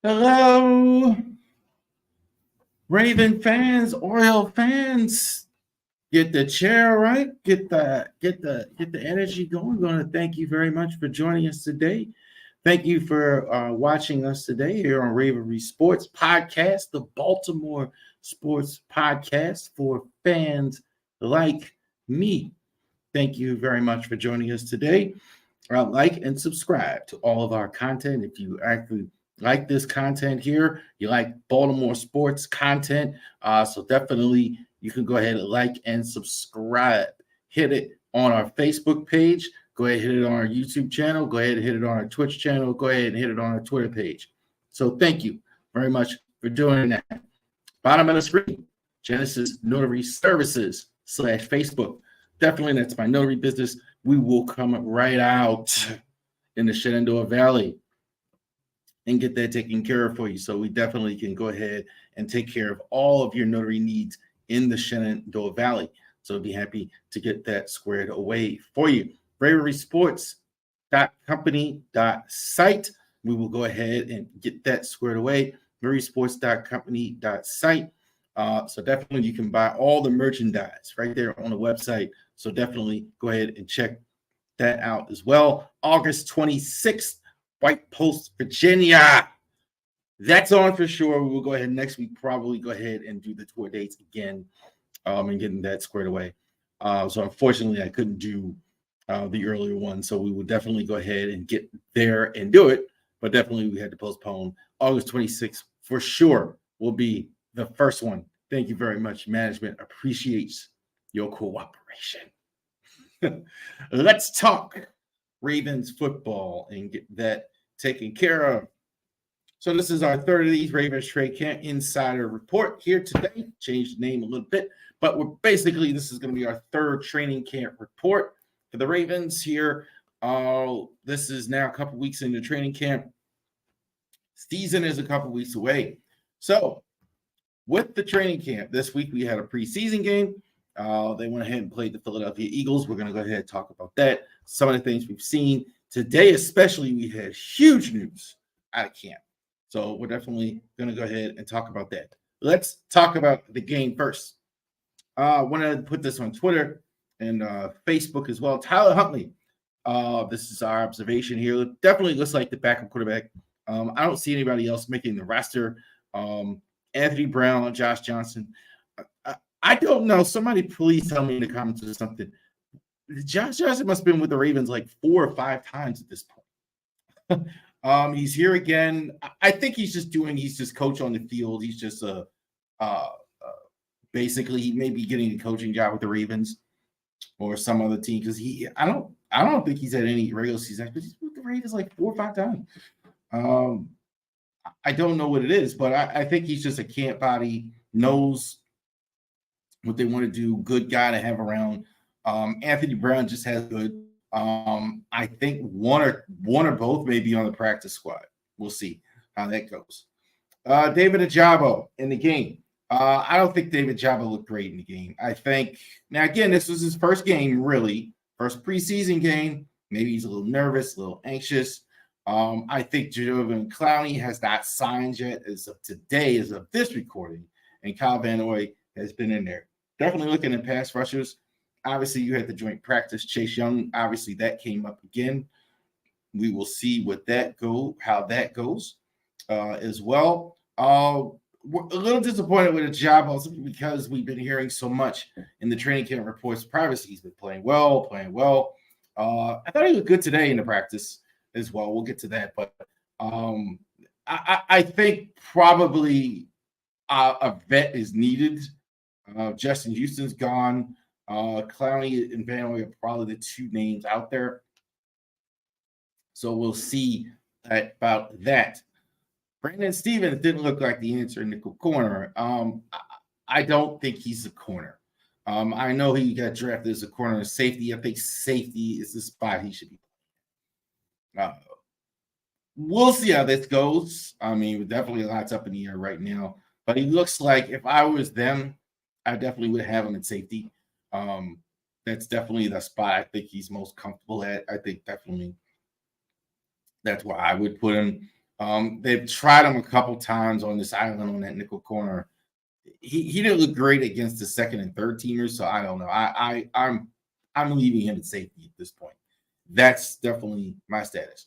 Hello, Raven fans, Oriole fans. Get the chair right. Get the energy going. We're going to thank you very much for joining us today. Thank you for watching us today here on Ravery Sports Podcast, the Baltimore sports podcast for fans like me. Thank you very much for joining us today. Like and subscribe to all of our content. If you actually like this content here, you like Baltimore sports content, so definitely you can go ahead and like and subscribe. Hit it on our Facebook page. Go ahead and hit it on our YouTube channel. Go ahead and hit it on our Twitch channel. Go ahead and hit it on our Twitter page. So thank you very much for doing that. Bottom of the screen, Genesis Notary Services /Facebook. Definitely, that's my notary business. We will come right out in the Shenandoah Valley and get that taken care of for you. So we definitely can go ahead and take care of all of your notary needs in the Shenandoah Valley. So I'd be happy to get that squared away for you. ravorisports.company.site. We will go ahead and get that squared away. ravorisports.company.site. So definitely you can buy all the merchandise right there on the website. So definitely go ahead and check that out as well. August 26th, White Post, Virginia. That's on for sure. We will go ahead next week, probably go ahead and do the tour dates again and getting that squared away. So unfortunately, I couldn't do the earlier one. So we will definitely go ahead and get there and do it. But definitely we had to postpone. August 26th for sure will be the first one. Thank you very much. Management appreciates your cooperation. Let's talk Ravens football and get that taken care of. So this is our third of these Ravens Trade Camp Insider Report here today. Changed the name a little bit, but this is going to be our third training camp report for the Ravens here. This is now a couple weeks into training camp. Season is a couple weeks away. So with the training camp, this week we had a preseason game. They went ahead and played the Philadelphia Eagles. We're going to go ahead and talk about that. Some of the things we've seen today, especially, we had huge news out of camp. So we're definitely going to go ahead and talk about that. Let's talk about the game first. I want to put this on Twitter and Facebook as well. Tyler Huntley. This is our observation here. Definitely looks like the backup quarterback. I don't see anybody else making the roster. Anthony Brown, Josh Johnson. I don't know. Somebody please tell me in the comments or something. Josh Johnson must have been with the Ravens like 4 or 5 times at this point. He's here again. I think he's just coach on the field. He's just basically he may be getting a coaching job with the Ravens or some other team because I don't think he's had any regular season, but he's with the Ravens like 4 or 5 times. I don't know what it is, but I think he's just a camp body, knows what they want to do, good guy to have around. Anthony Brown just has good. I think one or both may be on the practice squad. We'll see how that goes. David Ajabo in the game. I don't think David Ajabo looked great in the game. I think now again, this was his first game, really, first preseason game. Maybe he's a little nervous, a little anxious. I think Jadeveon Clowney has not signed yet as of today, as of this recording, and Kyle Van Noy has been in there. Definitely looking at pass rushers. Obviously, you had the joint practice. Chase Young, obviously, that came up again. We will see how that goes as well. We're a little disappointed with the job also because we've been hearing so much in the training camp reports. Privacy, he's been playing well. I thought he was good today in the practice as well. We'll get to that, but I think probably a vet is needed. Justin Houston's gone. Clowney and Van Noy are probably the 2 names out there. So we'll see about that. Brandon Stevens didn't look like the answer in the corner. I don't think he's a corner. I know he got drafted as a corner of safety. I think safety is the spot he should be. We'll see how this goes. I mean, definitely lots up in the air right now. But he looks like if I was them, I definitely would have him at safety. That's definitely the spot I think he's most comfortable at. I think definitely that's where I would put him. They've tried him a couple times on this island on that nickel corner. He didn't look great against the second and third teamers, so I don't know. I'm leaving him at safety at this point. That's definitely my status.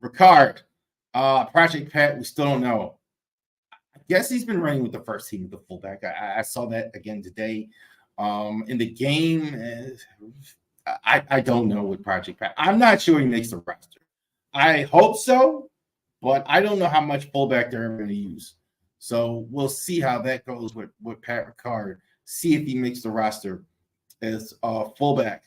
Ricard, Project Pat, we still don't know. I guess he's been running with the first team with the fullback. I saw that again today. In the game, I don't know with Project Pat. I'm not sure he makes the roster. I hope so, but I don't know how much fullback they're going to use. So we'll see how that goes with Pat Ricard. See if he makes the roster as fullback.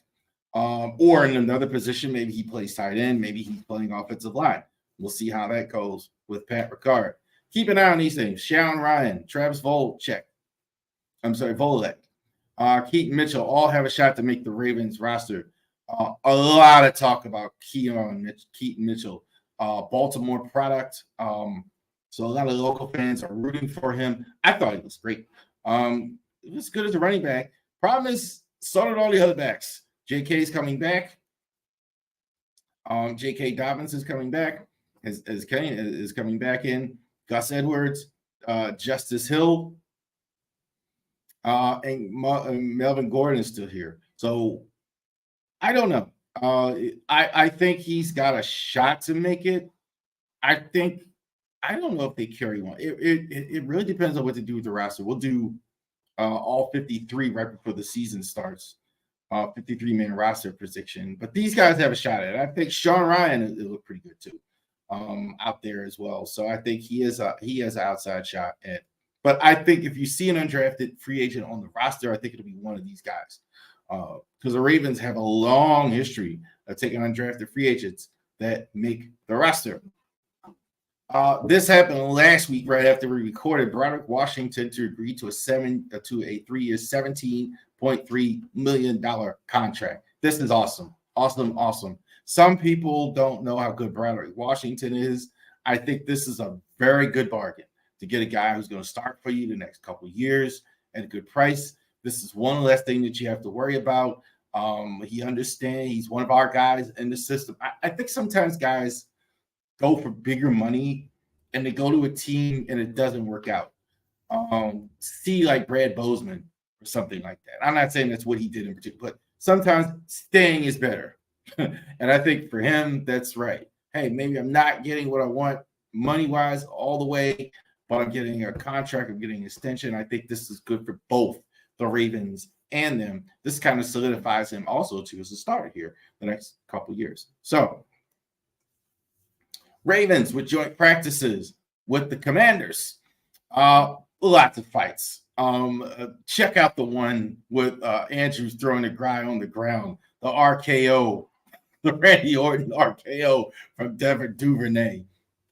Or in another position, maybe he plays tight end, maybe he's playing offensive line. We'll see how that goes with Pat Ricard. Keep an eye on these things. Shaun Ryan, Travis Volek, Keaton Mitchell all have a shot to make the Ravens roster. A lot of talk about Keaton Mitchell, Baltimore product. So a lot of local fans are rooting for him. I thought he was great. He was good as a running back. Problem is, so did all the other backs. J.K. is coming back. J.K. Dobbins is coming back. As Kenny is coming back in. Gus Edwards, Justice Hill, and Melvin Gordon is still here. So I don't know. I think he's got a shot to make it. I don't know if they carry one. It really depends on what they do with the roster. We'll do all 53 right before the season starts. 53-man roster prediction. But these guys have a shot at it. I think Shaun Ryan it looked pretty good too. Out there as well. So I think he has an outside shot at. But I think if you see an undrafted free agent on the roster, I think it'll be one of these guys. Because the Ravens have a long history of taking undrafted free agents that make the roster. This happened last week, right after we recorded. Broderick Washington to agree to a 3-year, $17.3 million contract. This is awesome. Awesome. Some people don't know how good Broderick Washington is. I think this is a very good bargain to get a guy who's going to start for you the next couple of years at a good price. This is one less thing that you have to worry about. He understands. He's one of our guys in the system. I think sometimes guys go for bigger money and they go to a team and it doesn't work out. See like Brad Bozeman or something like that. I'm not saying that's what he did in particular, but sometimes staying is better. And I think for him, that's right. Hey, maybe I'm not getting what I want money-wise all the way, but I'm getting a contract, I'm getting an extension. I think this is good for both the Ravens and them. This kind of solidifies him also too as a starter here the next couple of years. So Ravens with joint practices with the Commanders. Lots of fights. Check out the one with Andrews throwing the guy on the ground, the RKO, the Randy Orton RKO from Devin Duvernay.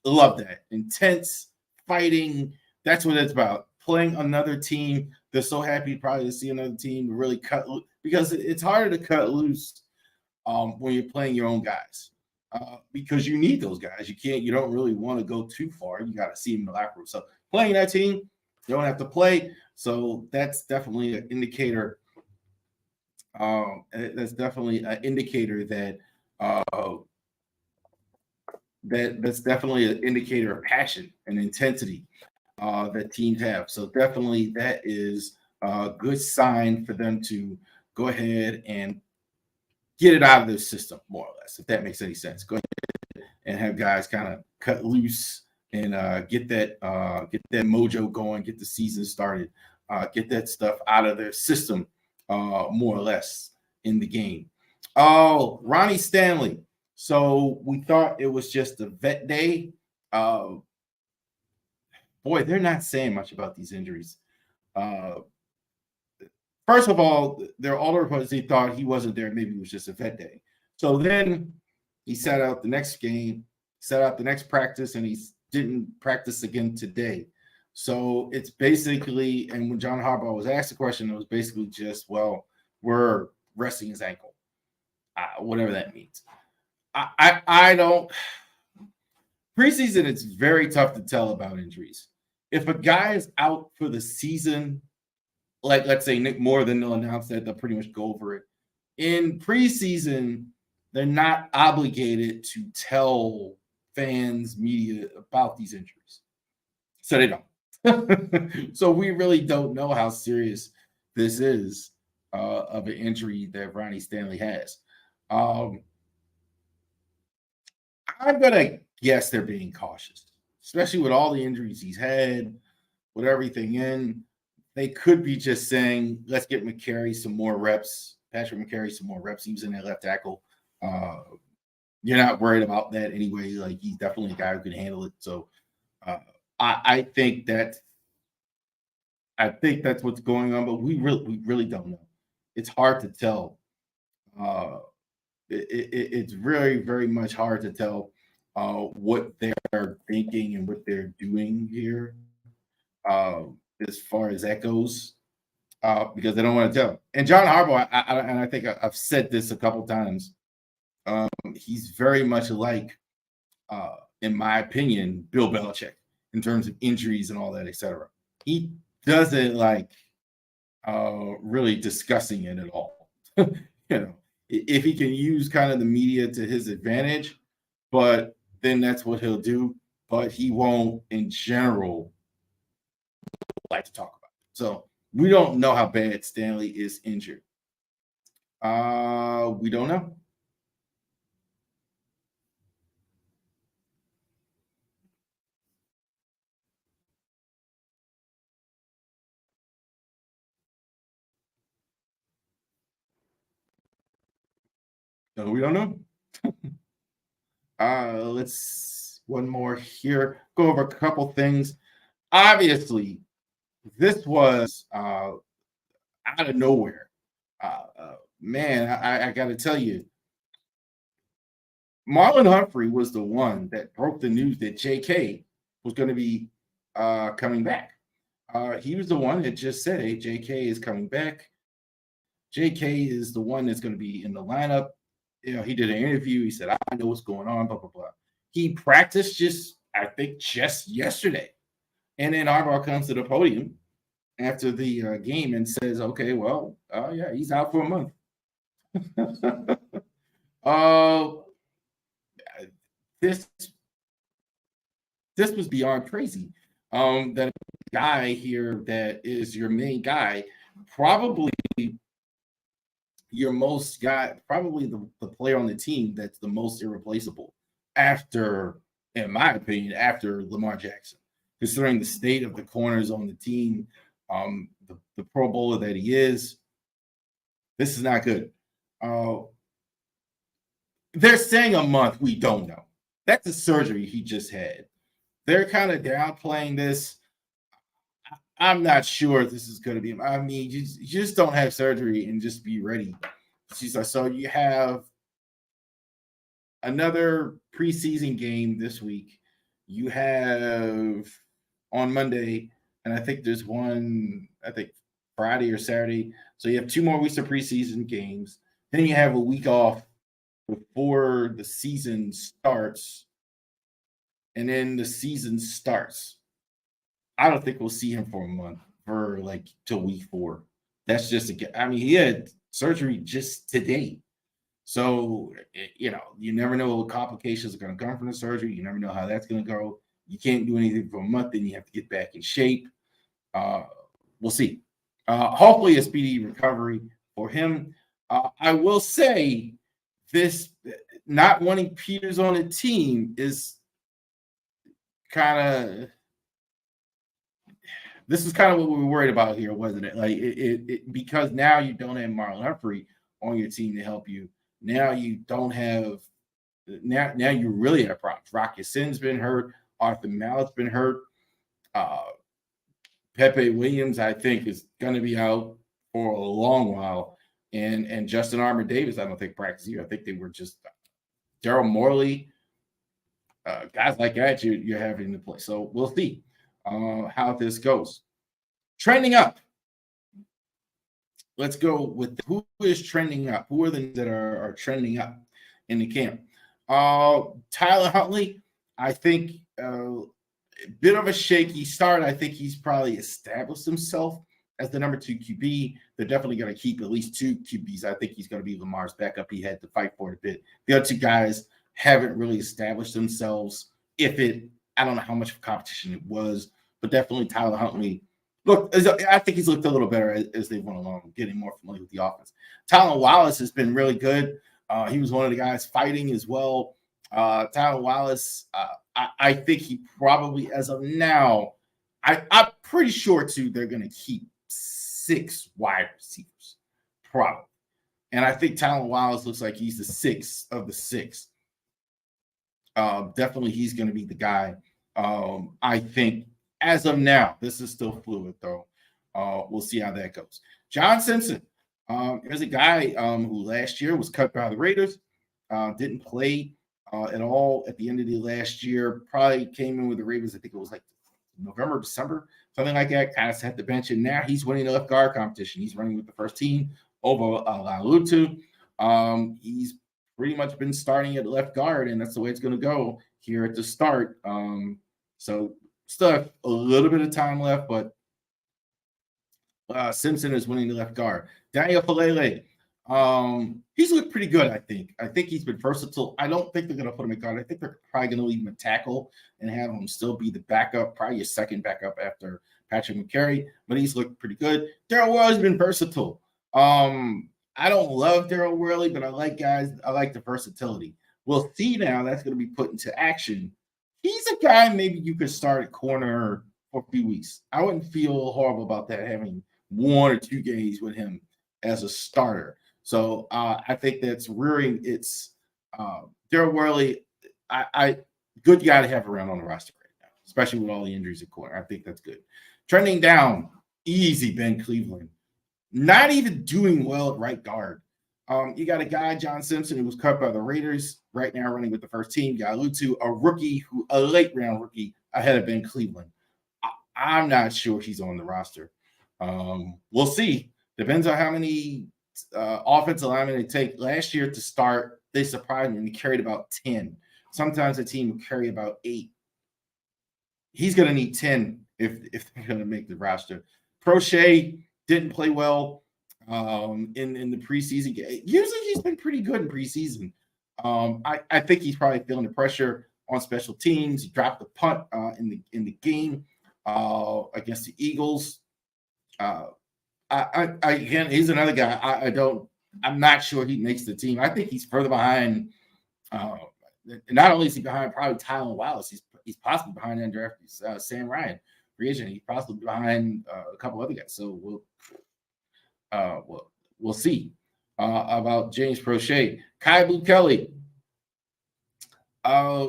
Love that. Intense fighting. That's what it's about. Playing another team. They're so happy probably to see another team really cut loose, because it's harder to cut loose when you're playing your own guys. Because you need those guys. You don't really want to go too far. You got to see them in the locker room. So playing that team, you don't have to play. So that's definitely an indicator. That's definitely an indicator that that's definitely an indicator of passion and intensity that teams have. So definitely that is a good sign for them to go ahead and get it out of their system, more or less, if that makes any sense. Go ahead and have guys kind of cut loose and get that mojo going, get the season started, get that stuff out of their system, more or less, in the game. Oh, Ronnie Stanley. So we thought it was just a vet day. Boy, they're not saying much about these injuries. First of all, their older reports, they thought he wasn't there. Maybe it was just a vet day. So then he sat out the next game, sat out the next practice, and he didn't practice again today. So it's basically, and when John Harbaugh was asked the question, it was basically just, well, we're resting his ankle, whatever that means. I don't. Preseason, it's very tough to tell about injuries. If a guy is out for the season, like let's say Nick Moore, then they'll announce that they'll pretty much go over it. In preseason, they're not obligated to tell fans, media about these injuries. So they don't. So we really don't know how serious this is of an injury that Ronnie Stanley has. Um, I'm gonna guess they're being cautious, especially with all the injuries he's had, with everything in. They could be just saying, let's get McCary some more reps. Patrick McCary some more reps. He was in that left tackle. Uh, you're not worried about that anyway. Like he's definitely a guy who can handle it. So uh, I think that's what's going on, but we really don't know. It's hard to tell. Uh, it's very very much hard to tell what they're thinking and what they're doing here uh, as far as that goes. Because they don't want to tell. And John Harbaugh, and I think I've said this a couple times. He's very much like, in my opinion, Bill Belichick in terms of injuries and all that, etc. He doesn't like really discussing it at all. If he can use kind of the media to his advantage, but then that's what he'll do. But he won't, in general, like to talk about it. So we don't know how bad Stanley is injured. We don't know. No, we don't know. Let's one more here. Go over a couple things. Obviously, this was out of nowhere. Man, I got to tell you, Marlon Humphrey was the one that broke the news that J.K. was going to be coming back. He was the one that just said, "Hey, J.K. is coming back. J.K. is the one that's going to be in the lineup." He did an interview. He said, "I know what's going on." Blah blah blah. He practiced I think, just yesterday, and then Harbaugh comes to the podium after the game and says, "Okay, well, yeah, he's out for a month." uh, this this was beyond crazy. That guy here that is your main guy, probably probably the player on the team that's the most irreplaceable after, in my opinion, after Lamar Jackson, considering the state of the corners on the team, the Pro Bowler that he is. This is not good. They're saying a month. We don't know. That's a surgery he just had. They're kind of downplaying this. I'm not sure if this is going to be. I mean, you just don't have surgery and just be ready. She's like, so you have another preseason game this week. You have on Monday, and I think there's one, I think Friday or Saturday. So you have 2 more weeks of preseason games. Then you have a week off before the season starts. And then the season starts. I don't think we'll see him for a month, for like till week 4. That's just he had surgery just today. So, you never know what complications are going to come from the surgery. You never know how that's going to go. You can't do anything for a month, then you have to get back in shape. We'll see. Hopefully, a speedy recovery for him. I will say this, not wanting Peters on the team is this is kind of what we were worried about here, wasn't it? Like because now you don't have Marlon Humphrey on your team to help you. Now you don't have. Now you really have problems. Rock Ya-Sin's been hurt. Arthur Mallett's been hurt. Pepe Williams, I think, is going to be out for a long while. And Justin Armour Davis, I don't think practiced here. I think they were just Daryl Morley, guys like that you're having to play. So we'll see how this goes. Trending up. Let's go with who is trending up. Who are the that are trending up in the camp? Tyler Huntley, I think a bit of a shaky start. I think he's probably established himself as the number 2 QB. They're definitely going to keep at least 2 QBs. I think he's going to be Lamar's backup. He had to fight for it a bit. The other 2 guys haven't really established themselves. I don't know how much competition it was, but definitely Tyler Huntley. Look, I think he's looked a little better as they went along, getting more familiar with the offense. Tyler Wallace has been really good. He was one of the guys fighting as well. Tyler Wallace, I think he probably, as of now, I'm pretty sure too, they're going to keep 6 wide receivers, probably. And I think Tyler Wallace looks like he's the 6th of the 6. Definitely he's going to be the guy. I think as of now, this is still fluid though. We'll see how that goes. John Simpson, there's a guy who last year was cut by the Raiders, didn't play at all at the end of the last year. Probably came in with the Ravens. I think it was like November, December, something like that. Kind of set the bench, and now he's winning the left guard competition. He's running with the first team over Lalutu. He's pretty much been starting at left guard, and that's the way it's going to go here at the start. So still have a little bit of time left, but Simpson is winning the left guard. Daniel Falele, he's looked pretty good, I think. I think he's been versatile. I don't think they're going to put him at guard. I think they're probably going to leave him a tackle and have him still be the backup, probably a second backup after Patrick McCary, but he's looked pretty good. Daryl Worley's been versatile. I don't love Daryl Worley, but I like the versatility. We'll see now that's going to be put into action. He's a guy maybe you could start at corner for a few weeks. I wouldn't feel horrible about that, having 1 or 2 games with him as a starter. So I think that's rearing its Daryl Worley. I good guy to have around on the roster right now, especially with all the injuries at corner. I think that's good. Trending down, easy Ben Cleveland. Not even doing well at right guard. You got a guy, John Simpson, who was cut by the Raiders, right now running with the first team. You got Lutu, a late round rookie ahead of Ben Cleveland. I'm not sure he's on the roster. We'll see. Depends on how many offensive linemen they take. Last year to start, they surprised me and they carried about 10. Sometimes a team will carry about 8. He's going to need 10 if they're going to make the roster. Crochet didn't play well in the preseason. Usually he's been pretty good in preseason. I think he's probably feeling the pressure on special teams. He dropped the punt in the game against the Eagles. Again, he's another guy. I'm not sure he makes the team. I think he's further behind. Not only is he behind probably Tyler Wallace, he's possibly behind undrafted Sam Ryan, free agent. He's possibly behind a couple other guys. So we'll see about James Prochet. Kai Blue Kelly. I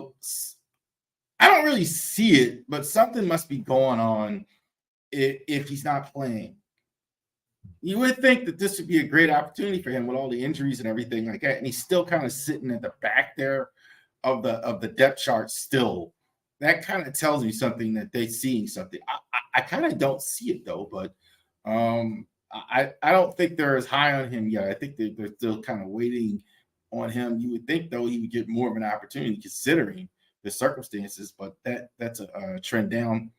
don't really see it, but something must be going on if he's not playing. You would think that this would be a great opportunity for him with all the injuries and everything like that, and he's still kind of sitting at the back there of the depth chart still. That kind of tells me something that they're seeing something. I kind of don't see it though, but I don't think they're as high on him yet. I think they're still kind of waiting on him. You would think though he would get more of an opportunity considering the circumstances, but that's a trend down.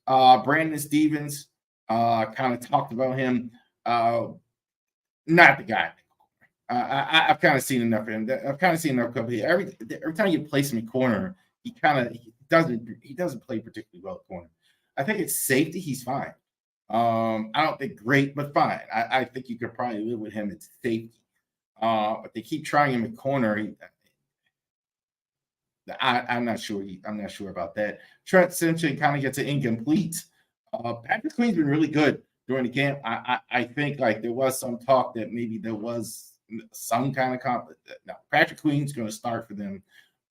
Brandon Stevens, kind of talked about him. Not the guy. I've kind of seen enough of him. I've kind of seen enough of him. Every time you place him in corner, he doesn't play particularly well at corner. I think it's safety. He's fine. I don't think great, but fine. I think you could probably live with him at safety. But they keep trying him at corner. I'm not sure. I'm not sure about that. Trent Simpson kind of gets an incomplete. Patrick Queen's been really good during the camp. I think like there was some talk that maybe there was some kind of no, Patrick Queen's going to start for them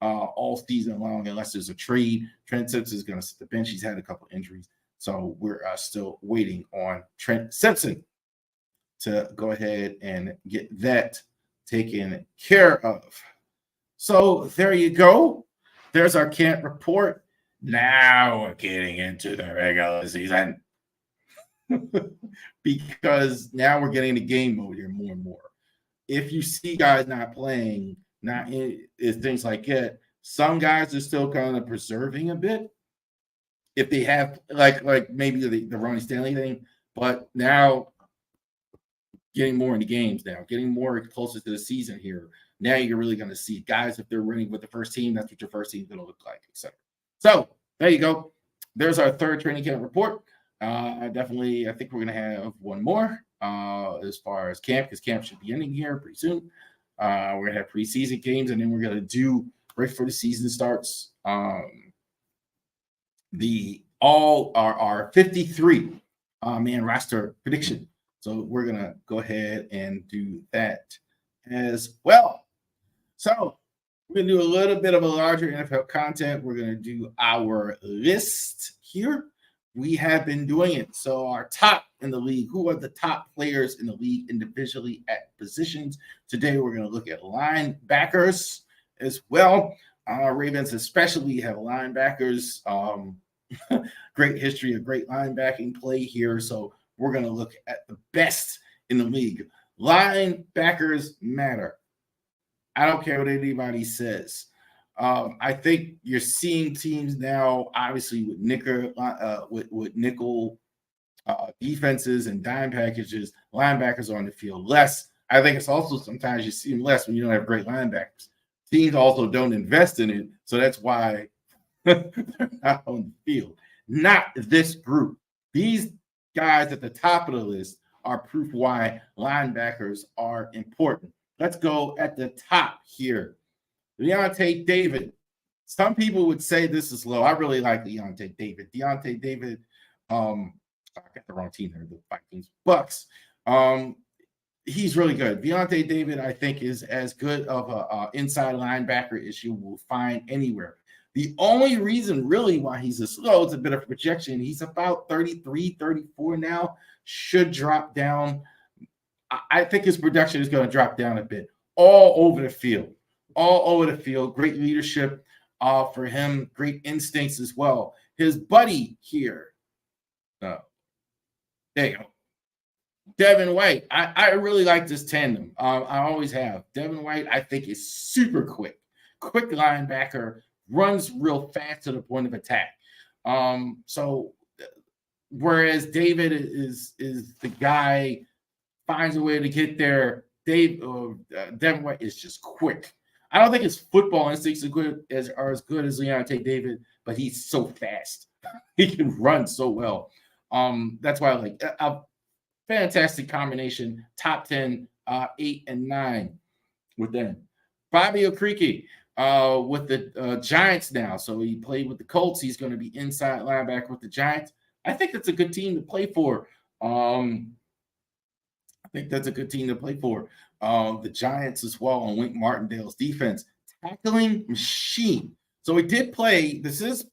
all season long unless there's a trade. Trent Simpson is going to sit the bench. He's had a couple injuries, so we're still waiting on Trent Simpson to go ahead and get that taken care of. So there you go. There's our camp report. Now we're getting into the regular season because now we're getting the game mode here more and more. If you see guys not playing, things like that, some guys are still kind of preserving a bit. If they have like maybe the Ronnie Stanley thing, but now getting more into games now, getting more closer to the season here. Now you're really going to see guys, if they're running with the first team, that's what your first team is going to look like, etc. So there you go. There's our third training camp report. I think we're going to have one more as far as camp, because camp should be ending here pretty soon. We're going to have preseason games, and then we're going to do, right before the season starts, our 53 man roster prediction. So we're going to go ahead and do that as well. So we're going to do a little bit of a larger NFL content. We're going to do our list here. We have been doing it. So our top in the league, who are the top players in the league individually at positions? Today we're going to look at linebackers as well. Ravens especially have linebackers. Great history of great linebacking play here. So we're going to look at the best in the league. Linebackers matter. I don't care what anybody says. I think you're seeing teams now, obviously with nickel defenses and dime packages, linebackers on the field less. I think it's also sometimes you see them less when you don't have great linebackers. Teams also don't invest in it, so that's why they're not on the field. Not this group. These guys at the top of the list are proof why linebackers are important. Let's go at the top here. Deontay David. Some people would say this is low. I really like Deontay David. Deontay David, I got the wrong team there, the Vikings. Bucks. He's really good. Deontay David, I think, is as good of a inside linebacker as you will find anywhere. The only reason really why he's a slow, it's a bit of projection. He's about 33, 34 now. Should drop down. I think his production is going to drop down a bit. All over the field. All over the field. Great leadership for him. Great instincts as well. His buddy here. There you go. Devin White. I really like this tandem. I always have. Devin White, I think, is super quick. Quick linebacker. Runs real fast to the point of attack. So whereas David is the guy, finds a way to get there. Devin White is just quick. I don't think his football instincts are as good as Deontay David, but he's so fast. He can run so well. That's why I like a fantastic combination. Top 10, 8 and 9 with them. Bobby Okereke with the Giants now. So he played with the Colts. He's going to be inside linebacker with the Giants. I think that's a good team to play for. The Giants as well on Wink Martindale's defense. Tackling machine. So he did play. This is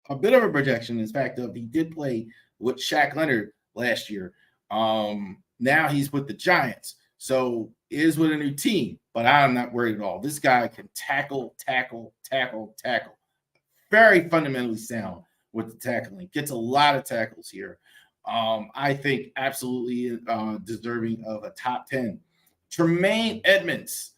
a bit of a projection. In fact, he did play with Shaq Leonard last year. Now he's with the Giants. So is with a new team, but I'm not worried at all. This guy can tackle. Very fundamentally sound with the tackling. Gets a lot of tackles here. I think absolutely deserving of a top 10. Tremaine Edmonds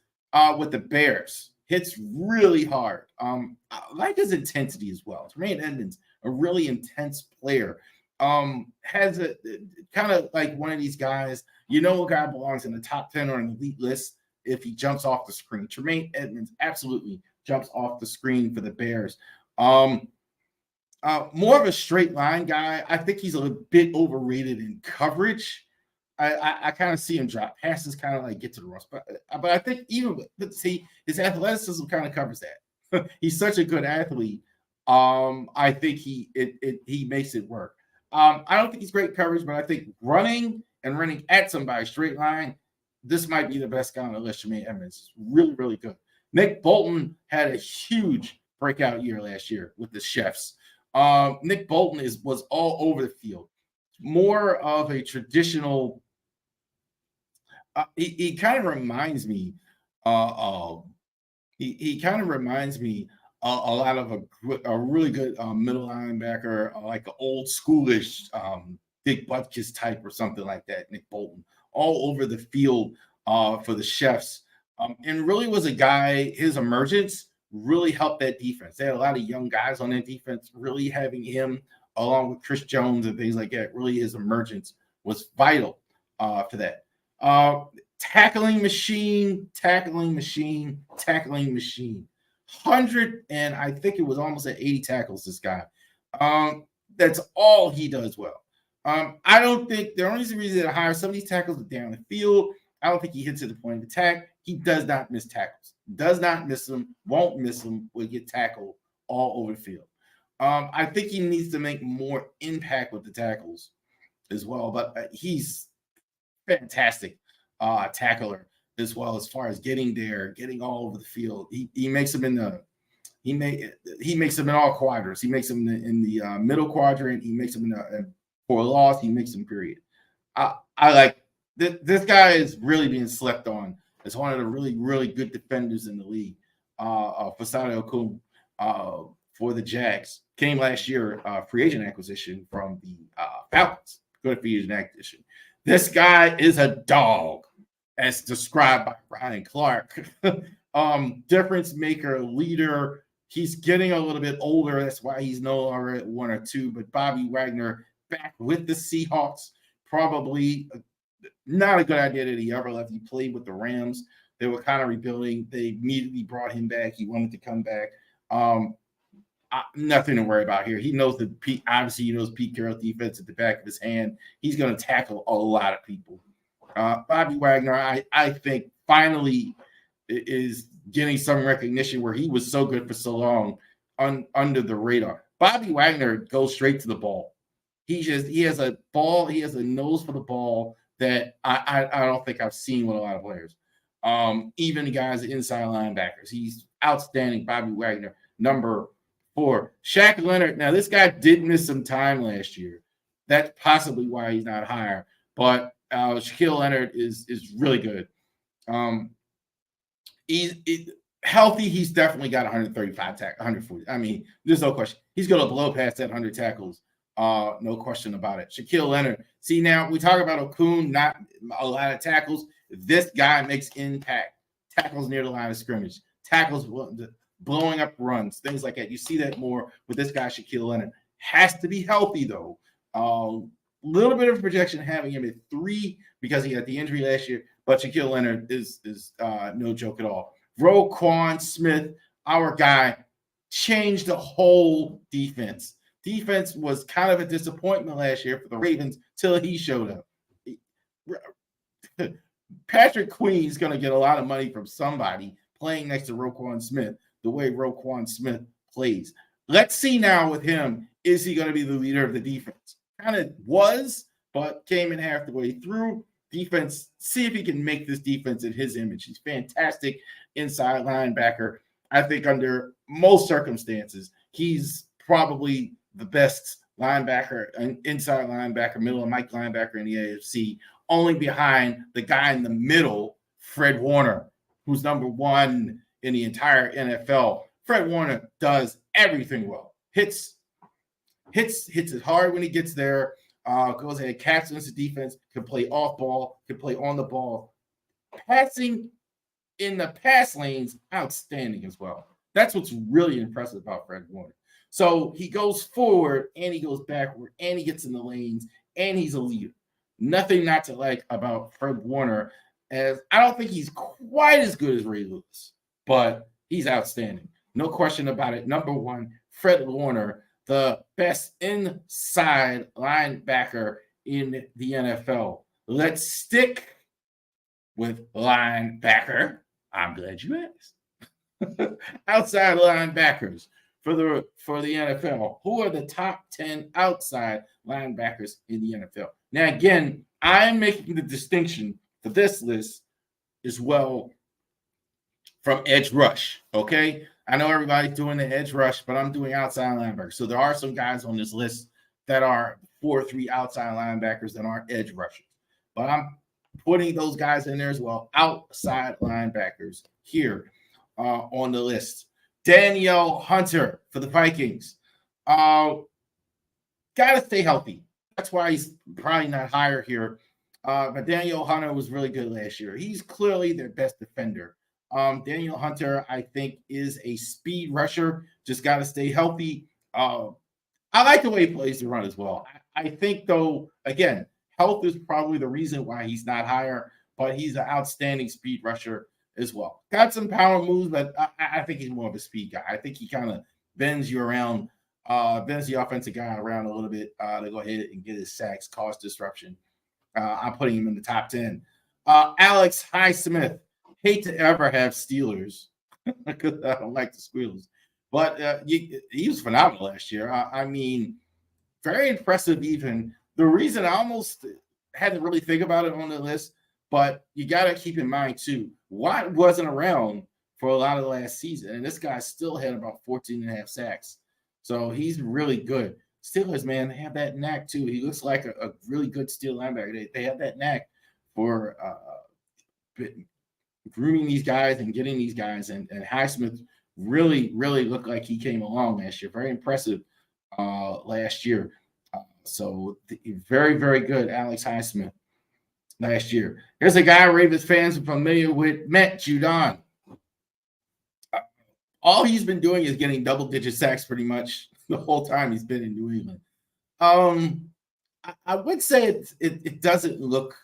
with the Bears hits really hard. I like his intensity as well. Tremaine Edmonds, a really intense player. Has a kind of like one of these guys, a guy belongs in the top 10 or an elite list if he jumps off the screen. Tremaine Edmonds absolutely jumps off the screen for the Bears. More of a straight line guy. I think he's a bit overrated in coverage. I kind of see him drop passes, kind of like get to the run spot. But I think his athleticism kind of covers that. He's such a good athlete. I think he makes it work. I don't think he's great coverage, but I think running at somebody straight line, this might be the best guy on the list. Tremaine Edmonds, really, really good. Nick Bolton had a huge breakout year last year with the Chefs. Nick Bolton was all over the field. More of a traditional. He kind of reminds me. He kind of reminds me a lot of a really good middle linebacker, like an old schoolish Dick Butkus type or something like that. Nick Bolton, all over the field for the Chefs, and really was a guy. His emergence really helped that defense. They had a lot of young guys on that defense. Really having him along with Chris Jones and things like that, really his emergence was vital for that. tackling machine, tackling machine, tackling machine. 100 and I think it was almost at 80 tackles. This guy. That's all he does well. I don't think the only reason to hire some of these tackles are down the field. I don't think he hits at the point of attack. He does not miss tackles. Does not miss them. Won't miss them. Will get tackled all over the field. I think he needs to make more impact with the tackles as well. But he's fantastic tackler as well as far as getting there, getting all over the field. He makes them in the he makes them in all quadrants. He makes them in the middle quadrant. He makes them in the for a loss. He makes them period. I like this guy is really being slept on as one of the really good defenders in the league. Fasado Okun for the Jags came last year, free agent acquisition from the Falcons. Good free agent acquisition. This guy is a dog, as described by Ryan Clark. Difference maker, leader. He's getting a little bit older. That's why he's no longer at 1 or 2. But Bobby Wagner back with the Seahawks, probably not a good idea that he ever left. He played with the Rams. They were kind of rebuilding. They immediately brought him back. He wanted to come back. Nothing to worry about here. He knows obviously he knows Pete Carroll's defense at the back of his hand. He's going to tackle a lot of people. Bobby Wagner, I think, finally is getting some recognition where he was so good for so long under the radar. Bobby Wagner goes straight to the ball. He has a ball. He has a nose for the ball that I don't think I've seen with a lot of players. Even the guys inside linebackers. He's outstanding. Bobby Wagner, number 4. Shaq Leonard. Now, this guy did miss some time last year. That's possibly why he's not higher. But Shaquille Leonard is really good. He's healthy. He's definitely got 135 tackles, 140. I mean, there's no question. He's going to blow past that 100 tackles. No question about it. Shaquille Leonard. See, now we talk about Okun, not a lot of tackles. This guy makes impact. Tackles near the line of scrimmage. Tackles blowing up runs, things like that. You see that more with this guy, Shaquille Leonard. Has to be healthy, though. Little bit of projection having him at 3 because he had the injury last year, but Shaquille Leonard is no joke at all. Roquan Smith, our guy, changed the whole defense. Defense was kind of a disappointment last year for the Ravens till he showed up. Patrick Queen's going to get a lot of money from somebody playing next to Roquan Smith, the way Roquan Smith plays. Let's see now with him, is he going to be the leader of the defense? Kind of was, but came in half the way through. Defense, see if he can make this defense in his image. He's fantastic inside linebacker. I think under most circumstances, he's probably the best linebacker, inside linebacker, middle of Mike linebacker in the AFC, only behind the guy in the middle, Fred Warner, who's number 1 in the entire NFL. Fred Warner does everything well. Hits it hard when he gets there. Goes ahead, captains the defense, can play off ball, can play on the ball. Passing in the pass lanes, outstanding as well. That's what's really impressive about Fred Warner. So he goes forward and he goes backward and he gets in the lanes and he's a leader. Nothing not to like about Fred Warner, as I don't think he's quite as good as Ray Lewis, but he's outstanding. No question about it. Number 1, Fred Warner, the best inside linebacker in the NFL. Let's stick with linebacker. I'm glad you asked. Outside linebackers for the NFL. Who are the top 10 outside linebackers in the NFL? Now, again, I'm making the distinction for this list as well from edge rush, okay? I know everybody's doing the edge rush, but I'm doing outside linebackers. So there are some guys on this list that are 4-3 outside linebackers that aren't edge rushers. But I'm putting those guys in there as well, outside linebackers here on the list. Danielle Hunter for the Vikings. Got to stay healthy. That's why he's probably not higher here. But Danielle Hunter was really good last year. He's clearly their best defender. Daniel Hunter, I think, is a speed rusher. Just got to stay healthy. I like the way he plays the run as well. I think, though, again, health is probably the reason why he's not higher. but he's an outstanding speed rusher as well. Got some power moves, but I think he's more of a speed guy. I think he kind of bends you around, bends the offensive guy around a little bit to go ahead and get his sacks, cause disruption. I'm putting him in the top 10. Alex Highsmith. Hate to ever have Steelers because I don't like the Squealers. But he was phenomenal last year. I mean, very impressive even. The reason I almost had to really think about it on the list, but you got to keep in mind too, Watt wasn't around for a lot of the last season, and this guy still had about 14 and a half sacks. So he's really good. Steelers, man, they have that knack too. He looks like a really good steel linebacker. They have that knack for grooming these guys and getting these guys. And Highsmith really, really looked like he came along last year. Very impressive last year. So very, very good, Alex Highsmith last year. Here's a guy Ravens fans are familiar with, Matt Judon. All he's been doing is getting double-digit sacks pretty much the whole time he's been in New England. I would say it doesn't look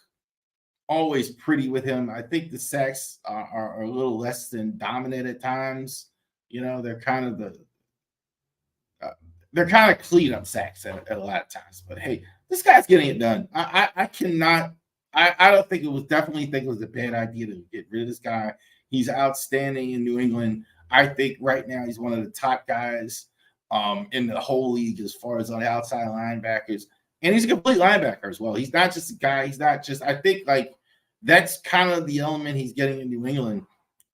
always pretty with him. I think the sacks are a little less than dominant at times. You know, they're kind of clean-up sacks at a lot of times. But hey, this guy's getting it done. I don't think definitely think it was a bad idea to get rid of this guy. He's outstanding in New England. I think right now he's one of the top guys in the whole league as far as on the outside linebackers. And he's a complete linebacker as well. He's not just a guy. He's not just, I think like that's kind of the element he's getting in New England.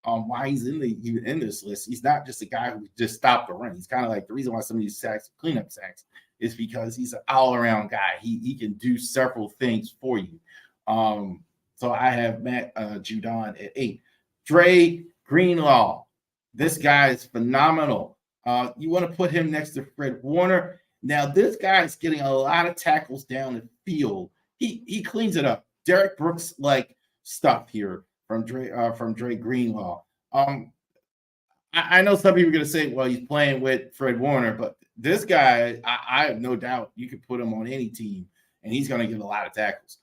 Why he's in this list. He's not just a guy who just stopped the run. He's kind of like the reason why some of these sacks, cleanup sacks, is because he's an all-around guy. He can do several things for you. So I have Matt Judon at 8. Dre Greenlaw. This guy is phenomenal. You want to put him next to Fred Warner. Now, this guy is getting a lot of tackles down the field. He cleans it up. Derek Brooks like stuff here from Dre Greenlaw. I know some people are going to say, well, he's playing with Fred Warner, but this guy, I have no doubt you could put him on any team, and he's going to get a lot of tackles.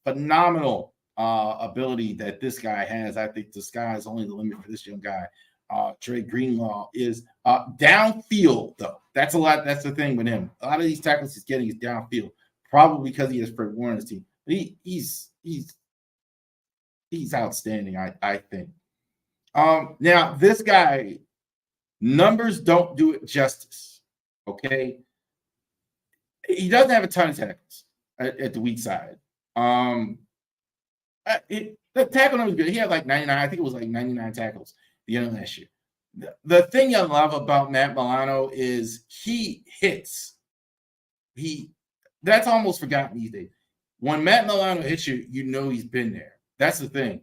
Phenomenal ability that this guy has. I think the sky is only the limit for this young guy. Dre Greenlaw is downfield, though. That's a lot. That's the thing with him. A lot of these tackles he's getting is downfield, probably because he has Fred Warner's team. But he's outstanding, I think. Now, this guy, numbers don't do it justice, okay? He doesn't have a ton of tackles at the weak side. The tackle number was good. He had like 99. I think it was like 99 tackles the end of last year. The thing I love about Matt Milano is he hits. That's almost forgotten these days. When Matt Milano hits you, you know he's been there. That's the thing.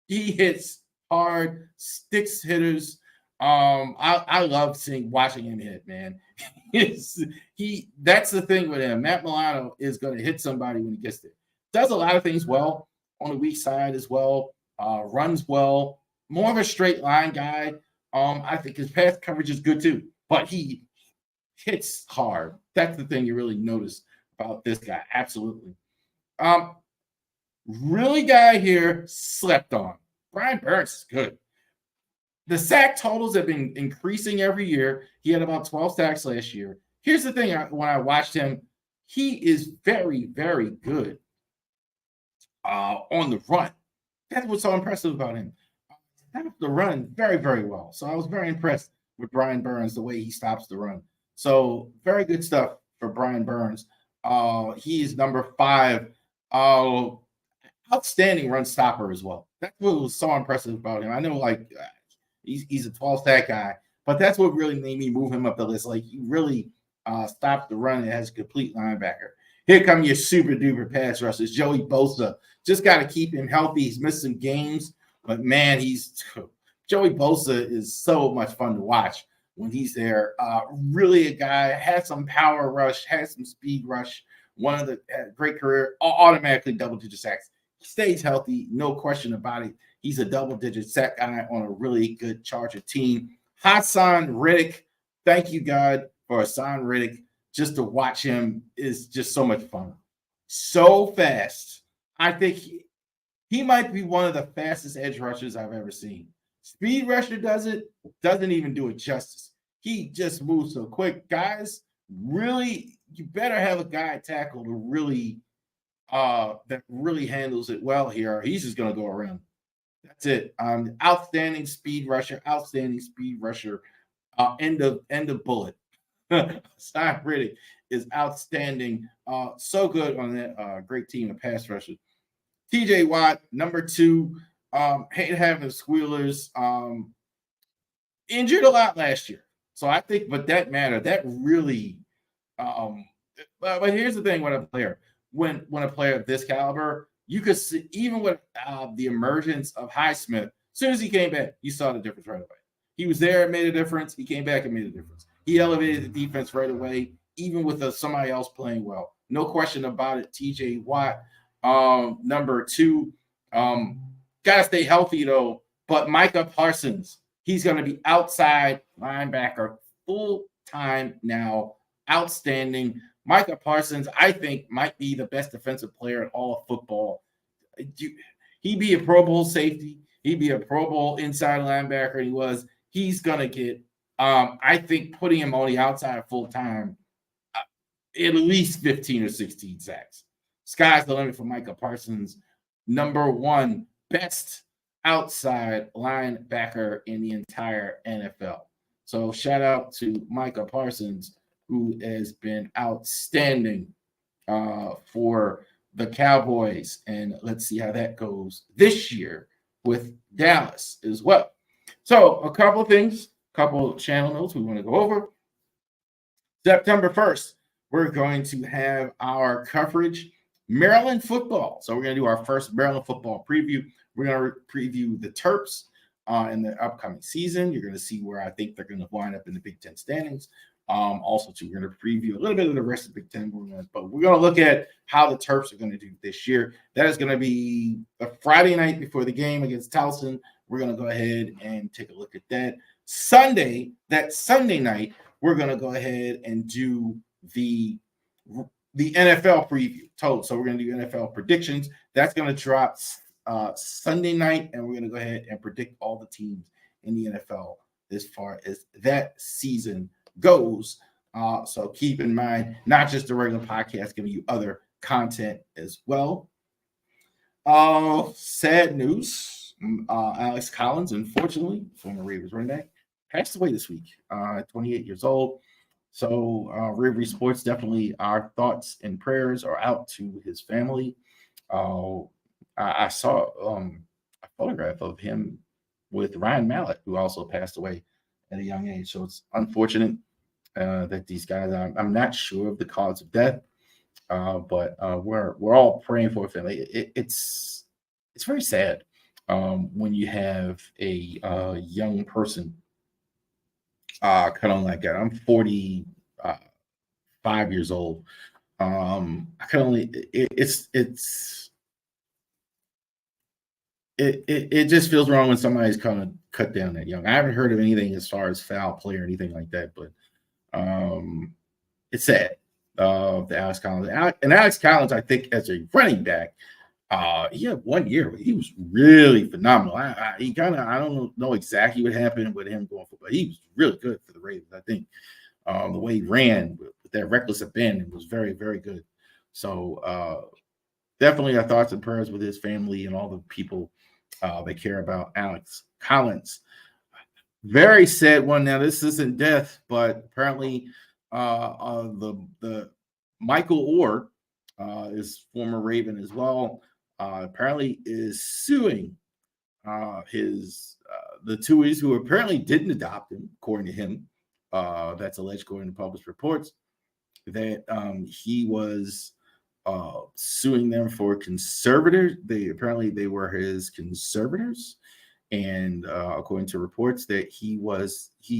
He hits hard, sticks hitters. I love watching him hit, man. That's the thing with him. Matt Milano is going to hit somebody when he gets there. Does a lot of things well on the weak side as well. Runs well. More of a straight line guy. I think his pass coverage is good too, but he hits hard. That's the thing you really notice about this guy. Absolutely. Really guy here slept on. Brian Burns is good. The sack totals have been increasing every year. He had about 12 sacks last year. Here's the thing. When I watched him, he is very, very good on the run. That's what's so impressive about him. Stops the run very, very well. So I was very impressed with Brian Burns, the way he stops the run. So very good stuff for Brian Burns. He is number 5. Outstanding run stopper as well. That's what was so impressive about him. I know, like, he's a 12 sack guy, but that's what really made me move him up the list. Like, he really stopped the run and has a complete linebacker. Here come your super duper pass rushers. Joey Bosa. Just got to keep him healthy. He's missed some games, but man, Joey Bosa is so much fun to watch when he's there. Really a guy, has some power rush, has some speed rush. One of the great career, automatically double-digit sacks. He stays healthy, no question about it. He's a double-digit sack guy on a really good Charger team. Hassan Reddick, thank you, God, for Hassan Reddick. Just to watch him is just so much fun. So fast. I think He might be one of the fastest edge rushers I've ever seen. Speed rusher doesn't even do it justice. He just moves so quick. Guys, really, you better have a guy tackle to really that really handles it well here. He's just gonna go around. That's it. Outstanding speed rusher, outstanding speed rusher. End of bullet. Stein Riddick is outstanding. So good on that great team of pass rushers. TJ Watt, number 2. Hate having the Squealers. Injured a lot last year. So I think, but that matter, that really but here's the thing: when a player of this caliber, you could see even with the emergence of Highsmith, as soon as he came back, you saw the difference right away. He was there, and made a difference. He came back and made a difference. He elevated the defense right away, even with somebody else playing well. No question about it. TJ Watt, number 2. Gotta stay healthy though. But Micah Parsons, he's going to be outside linebacker full time now. Outstanding. Micah Parsons, I think, might be the best defensive player in all of football. He'd be a Pro Bowl safety. He'd be a Pro Bowl inside linebacker. He's going to get, I think, putting him on the outside full time, at least 15 or 16 sacks. Sky's the limit for Micah Parsons. Number 1 best outside linebacker in the entire NFL. So shout out to Micah Parsons, who has been outstanding for the Cowboys. And let's see how that goes this year with Dallas as well. So a couple of things, couple of channel notes we want to go over. September 1st, we're going to have our coverage Maryland football. So we're going to do our first Maryland football preview. We're going to preview the Terps in the upcoming season. You're going to see where I think they're going to wind up in the Big Ten standings. Also, too, we're going to preview a little bit of the rest of the Big Ten, but we're going to look at how the Terps are going to do this year. That is going to be the Friday night before the game against Towson. We're going to go ahead and take a look at that. Sunday night, we're going to go ahead and do the NFL preview total. So we're going to do NFL predictions. That's going to drop Sunday night, and we're going to go ahead and predict all the teams in the NFL as far as that season goes. So keep in mind, not just the regular podcast, giving you other content as well. Sad news. Alex Collins, unfortunately, former Ravens running back, passed away this week at 28 years old. So Ravery Sports, definitely our thoughts and prayers are out to his family. I saw a photograph of him with Ryan Mallett, who also passed away at a young age. So it's unfortunate that these guys, I'm not sure of the cause of death, but we're all praying for a family. It's very sad when you have a young person kind of like that. I'm 45 years old. I can only it just feels wrong when somebody's kind of cut down that young. I haven't heard of anything as far as foul play or anything like that, but it's sad. The Alex Collins and Alex Collins, I think, as a running back, he had 1 year where he was really phenomenal. I don't know exactly what happened with him going for, but he was really good for the Ravens. I think the way he ran with that reckless abandon was very, very good. So definitely our thoughts and prayers with his family and all the people that care about Alex Collins. Very sad one. Now this isn't death, but apparently the Michael Orr is former Raven as well. Apparently is suing the Tuohys, who apparently didn't adopt him, according to him. That's alleged according to published reports, that he was suing them for conservators. They were his conservators, and according to reports that he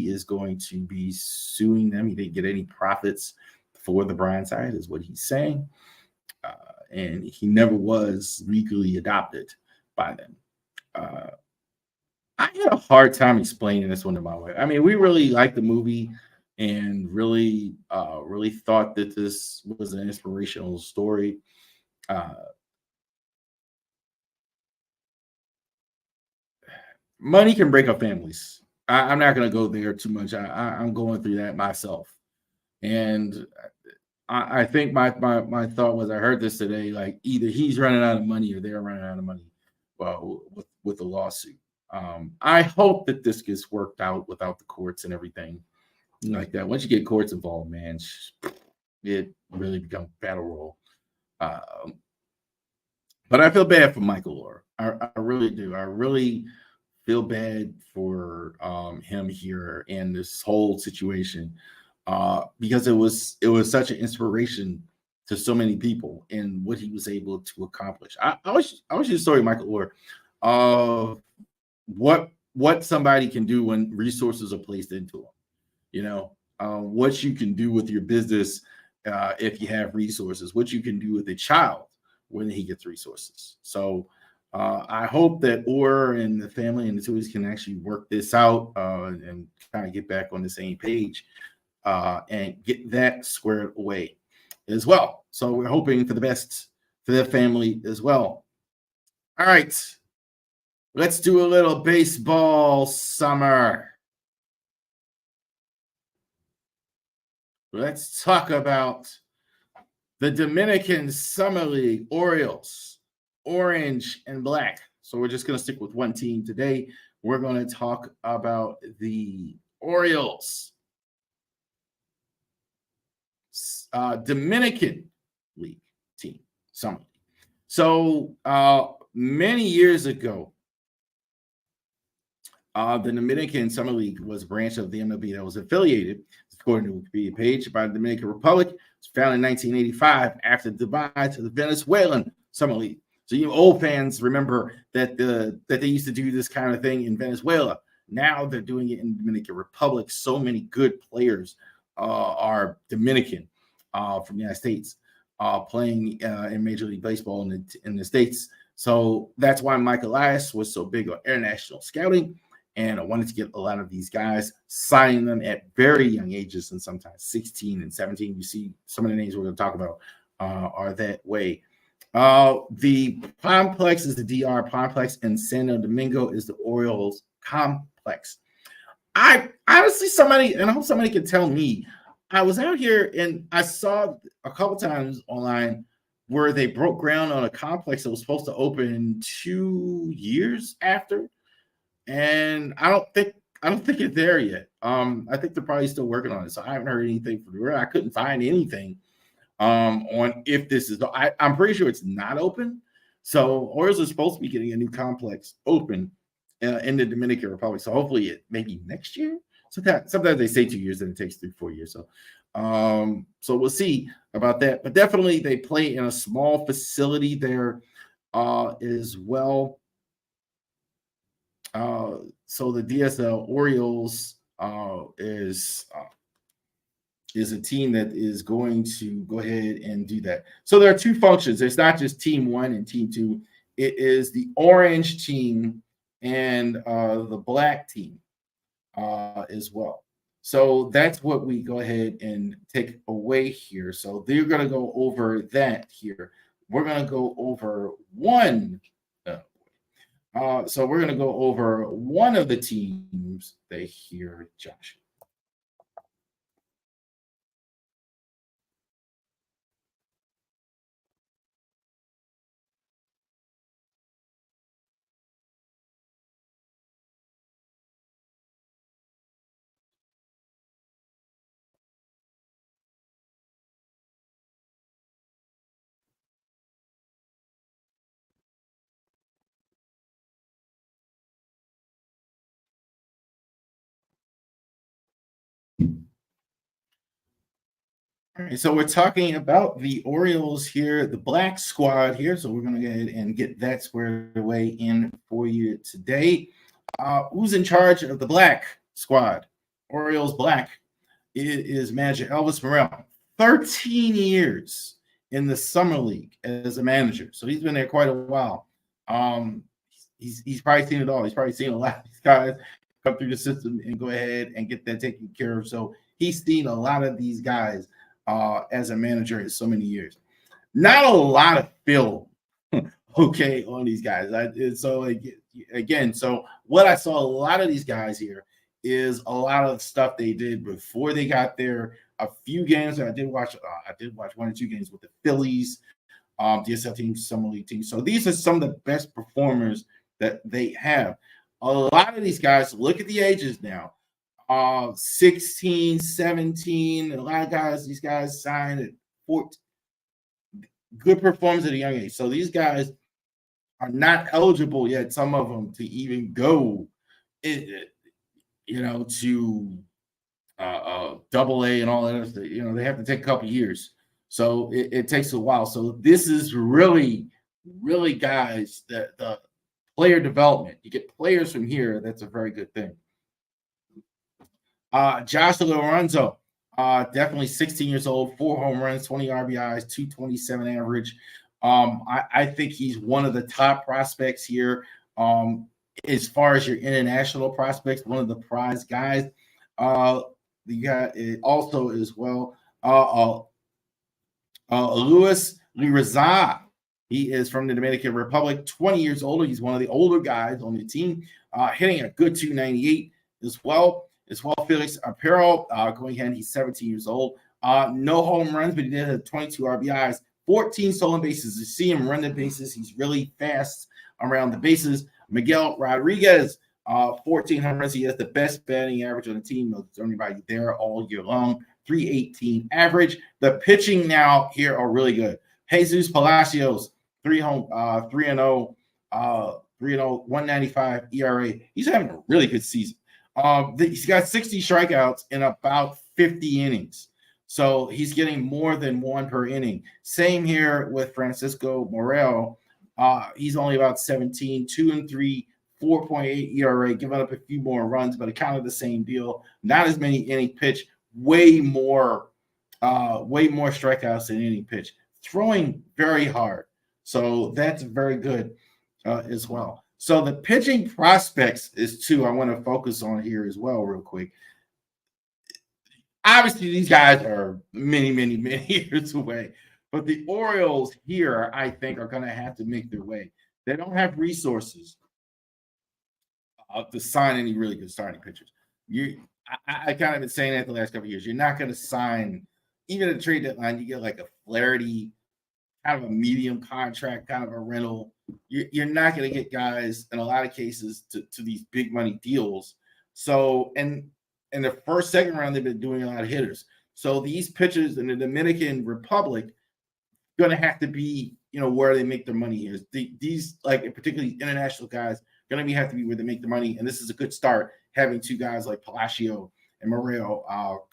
is going to be suing them. He didn't get any profits for the Bryan side, is what he's saying, and he never was legally adopted by them. I had a hard time explaining this one to my wife. I mean, we really liked the movie and really thought that this was an inspirational story. money can break up families. I'm not going to go there too much. I'm going through that myself, and I think my thought was I heard this today. Like either he's running out of money or they're running out of money. Well, with the lawsuit, I hope that this gets worked out without the courts and everything like that. Once you get courts involved, man, it really becomes battle roll. Um, but I feel bad for Michael Orr. I really do. I really feel bad for him here and this whole situation because it was such an inspiration to so many people and what he was able to accomplish. I was just story Michael Orr of what somebody can do when resources are placed into them. You know, what you can do with your business if you have resources, what you can do with a child when he gets resources. So I hope that Orr and the family and the Tuohys can actually work this out and kind of get back on the same page and get that squared away as well. So we're hoping for the best for their family as well. All right, let's do a little baseball summer. Let's talk about the Dominican Summer League Orioles, orange and black. So we're just going to stick with one team today. We're going to talk about the Orioles, Dominican League team, Summer League. So many years ago, the Dominican Summer League was a branch of the MLB that was affiliated, according to the Wikipedia page, by the Dominican Republic. It was founded in 1985 after the divide to the Venezuelan Summer League. So you old fans remember that they used to do this kind of thing in Venezuela. Now they're doing it in the Dominican Republic. So many good players are Dominican from the United States playing in Major League Baseball in the States. So that's why Mike Elias was so big on international scouting. And I wanted to get a lot of these guys, signing them at very young ages, and sometimes 16 and 17. You see some of the names we're going to talk about are that way. The complex is the DR complex, and Santo Domingo is the Orioles complex. I honestly, I hope somebody can tell me. I was out here and I saw a couple times online where they broke ground on a complex that was supposed to open 2 years after. And I don't think it's there yet. I think they're probably still working on it. So I haven't heard anything from the I couldn't find anything on if this is. I'm pretty sure it's not open. So Orioles are supposed to be getting a new complex open in the Dominican Republic. So hopefully it maybe next year. Sometimes they say 2 years, and it takes 3-4 years. So we'll see about that. But definitely they play in a small facility there as well. So the DSL Orioles is a team that is going to go ahead and do that. So there are two functions. It's not just team one and team two. It is the orange team and the black team as well. So that's what we go ahead and take away here. So they're going to go over that here. We're going to go over one. So we're going to go over one of the teams they hear, Josh. All right, so we're talking about the Orioles here, the black squad here. So we're going to go ahead and get that squared away in for you today. Who's in charge of the black squad? Orioles black. It is manager Elvis Morel. 13 years in the summer league as a manager. So he's been there quite a while. He's probably seen it all. He's probably seen a lot of these guys come through the system and go ahead and get that taken care of. So he's seen a lot of these guys as a manager in so many years. Not a lot of film, okay, on these guys. So like again, so what I saw a lot of these guys here is a lot of stuff they did before they got there. A few games that I did watch. I did watch 1 or 2 games with the Phillies, DSL teams, summer league teams. So these are some of the best performers that they have. A lot of these guys, look at the ages now. 16, 17. A lot of guys, these guys signed at 14. Good performance at a young age. So these guys are not eligible yet, some of them, to even go, to double A and all that other stuff. They have to take a couple years. So it takes a while. So this is really, really, guys, the player development. You get players from here. That's a very good thing. Josh Lorenzo, definitely 16 years old, 4 home runs, 20 RBIs, 227 average. I think he's one of the top prospects here. As far as your international prospects, one of the prize guys. You got it also as well. Luis Lirazar. He is from the Dominican Republic, 20 years old. He's one of the older guys on the team, hitting a good 298 as well. Felix Apero going ahead. He's 17 years old. No home runs, but he did have 22 RBIs, 14 stolen bases. You see him run the bases. He's really fast around the bases. Miguel Rodriguez, 14 home runs. He has the best batting average on the team. There's anybody there all year long. 318 average. The pitching now here are really good. Jesus Palacios, 3-0, 195 ERA. He's having a really good season. He's got 60 strikeouts in about 50 innings. So he's getting more than one per inning. Same here with Francisco Morel. He's only about 17, 2-3, 4.8 ERA, giving up a few more runs, but kind of the same deal. Not as many inning pitch, way more strikeouts than inning pitch. Throwing very hard. So that's very good as well. So the pitching prospects is 2 I want to focus on here as well real quick. Obviously, these guys are many, many, many years away. But the Orioles here, I think, are going to have to make their way. They don't have resources to sign any really good starting pitchers. I kind of been saying that the last couple of years. You're not going to sign, even at the trade deadline, you get like a Flaherty, kind of a medium contract, kind of a rental. You're not going to get guys in a lot of cases to these big money deals. So, and in the first, second round, they've been doing a lot of hitters. So these pitchers in the Dominican Republic going to have to be, where they make their money is. These, like particularly international guys, going to have to be where they make the money. And this is a good start, having 2 guys like Palacio and Moreno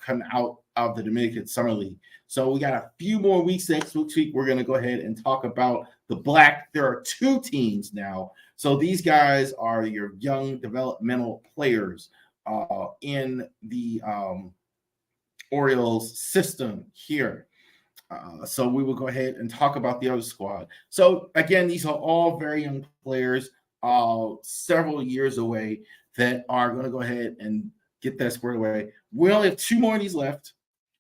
come out of the Dominican Summer League. So we got a few more weeks next week. We're going to go ahead and talk about the Black. There are 2 teams now. So these guys are your young developmental players in the Orioles system here. So we will go ahead and talk about the other squad. So again, these are all very young players, several years away, that are going to go ahead and get that squared away. We only have 2 more of these left.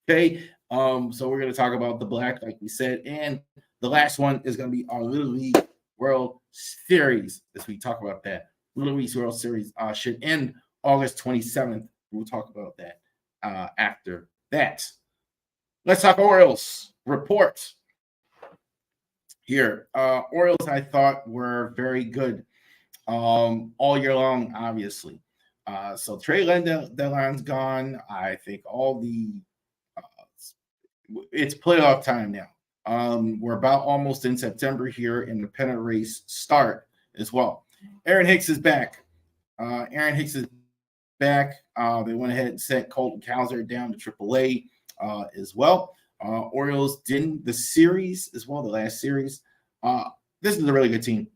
Okay. So we're going to talk about the Black, like we said, and the last one is going to be our Little League World Series as we talk about that. Little League World Series should end August 27th. We'll talk about that after that. Let's talk Orioles report here. Orioles, I thought, were very good all year long, obviously. So trade deadline's gone. I think all the it's playoff time now. We're about almost in September here, and the pennant race start as well. Aaron Hicks is back. They went ahead and sent Colton Cowser down to AAA as well. Orioles did the series as well, the last series. This is a really good team.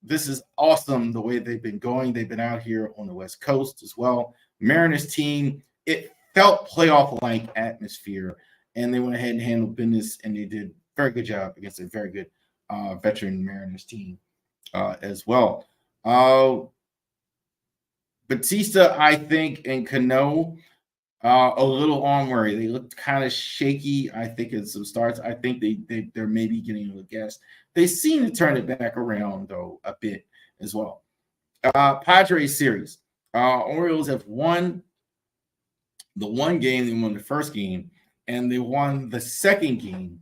This is awesome the way they've been going. They've been out here on the West Coast as well. Mariners team, it felt playoff-like atmosphere, and they went ahead and handled business, and they did a very good job against a very good veteran Mariners team as well. Batista, I think, and Cano, a little ornery. They looked kind of shaky, I think, in some starts. I think they're maybe getting a little gassed. They seem to turn it back around, though, a bit as well. Padres series. Orioles have won the one game. They won the first game, and they won the second game.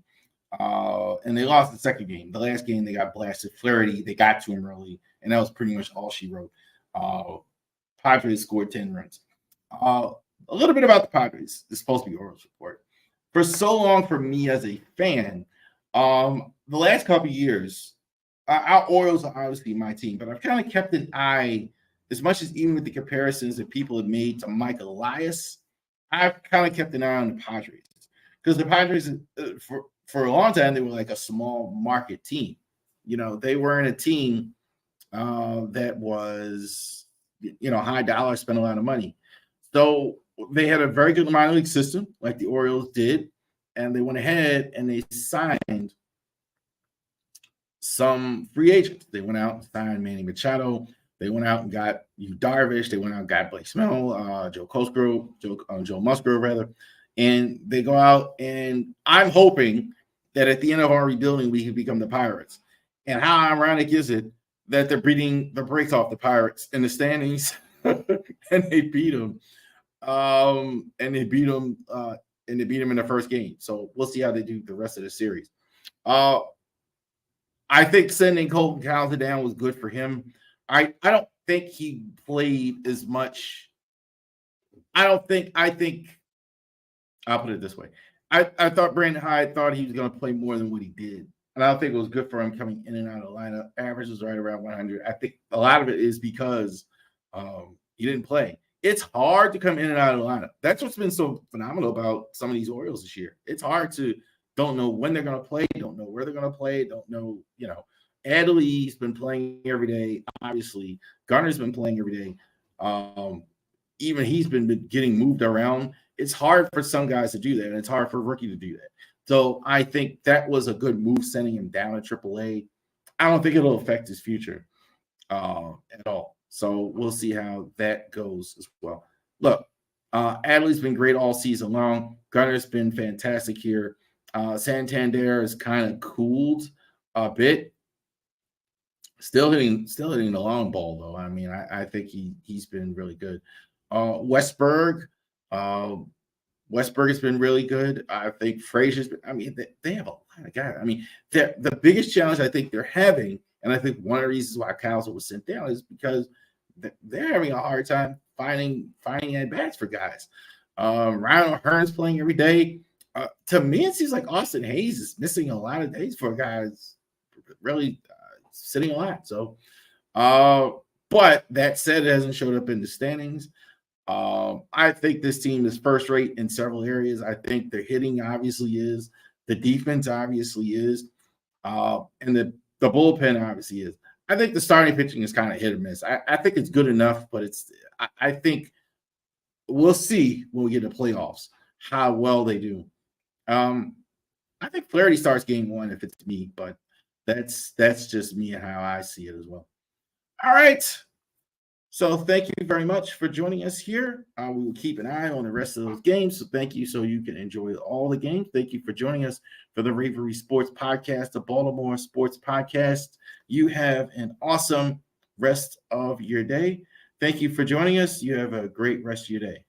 And they lost the second game. The last game, they got blasted. Flaherty, they got to him early, and that was pretty much all she wrote. Padres scored 10 runs. A little bit about the Padres. It's supposed to be Orioles report. For so long, for me as a fan, the last couple of years, our Orioles are obviously my team, but I've kind of kept an eye, as much as even with the comparisons that people have made to Mike Elias, I've kind of kept an eye on the Padres. Because the Padres, for a long time, they were like a small market team. You know, they weren't a team that was, high dollar, spent a lot of money. So they had a very good minor league system, like the Orioles did, and they went ahead and they signed some free agents. They went out and signed Manny Machado. They went out and got Yu Darvish. They went out and got Blake Snell, Joe Musgrove, rather. And they go out, and I'm hoping that at the end of our rebuilding, we can become the Pirates. And how ironic is it that they're beating the brakes off the Pirates in the standings, and they beat them. And they beat them in the first game. So we'll see how they do the rest of the series. I think sending Colton Cowser down was good for him. I don't think he played as much. I think I'll put it this way. I thought Brandon Hyde thought he was going to play more than what he did. And I don't think it was good for him coming in and out of the lineup. Average was right around 100. I think a lot of it is because he didn't play. It's hard to come in and out of the lineup. That's what's been so phenomenal about some of these Orioles this year. It's hard to don't know when they're going to play, don't know where they're going to play, don't know, Adley's been playing every day, obviously. Garner's been playing every day. Even he's been getting moved around. It's hard for some guys to do that, and it's hard for a rookie to do that. So I think that was a good move, sending him down to AAA. I don't think it'll affect his future at all. So we'll see how that goes as well. Look, Adley's been great all season long. Gunner's been fantastic here. Santander has kind of cooled a bit. Still hitting the long ball, though. I mean, I think he's been really good. Westberg has been really good. I think Frazier's been, they have a lot of guys. I mean, the biggest challenge I think they're having, and I think one of the reasons why Cowser was sent down, is because they're having a hard time finding at-bats for guys. Ryan O'Hearn's playing every day. To me, it seems like Austin Hayes is missing a lot of days for guys really sitting a lot. So, but that said, it hasn't showed up in the standings. I think this team is first rate in several areas. I think the hitting obviously is, the defense obviously is, and the bullpen obviously is. I think the starting pitching is kind of hit or miss. I think it's good enough, but I think we'll see when we get to playoffs how well they do. I think Flaherty starts game one if it's me, but that's just me and how I see it as well. All right. So thank you very much for joining us here. We will keep an eye on the rest of those games. So thank you, so you can enjoy all the games. Thank you for joining us for the Ravery Sports Podcast, the Baltimore Sports Podcast. You have an awesome rest of your day. Thank you for joining us. You have a great rest of your day.